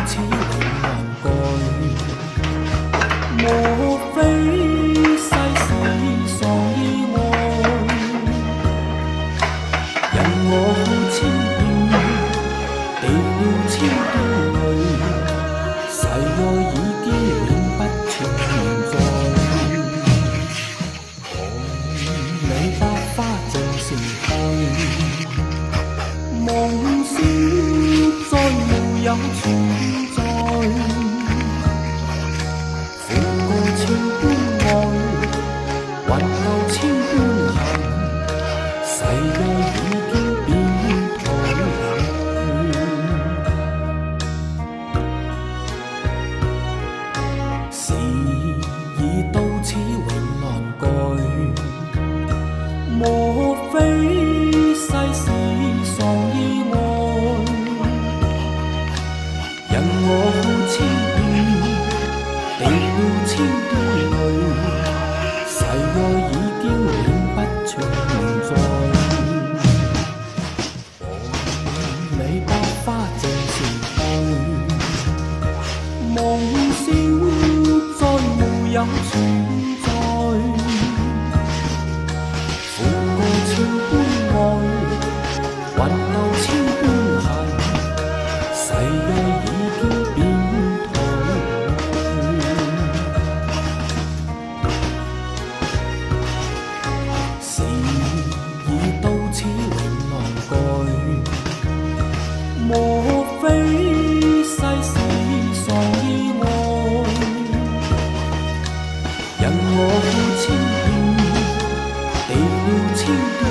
此永難改。莫非世事喪意外？人我好千遍，地了千般淚，誓愛已經永不存在。看你百花正盛開，夢想再沒有存在。苦過千般愛，混透千般恨，誓愛已經變態。事已到此永難改，莫非世事喪意外？人我好千遍，地了千般淚，誓愛已經永不存在。看你百花正盛開，夢想再沒有存在。苦過千般愛，混透千般恨，誓愛已經變態。事已到此永難改，莫非世事喪意外？人我好千遍，地了千般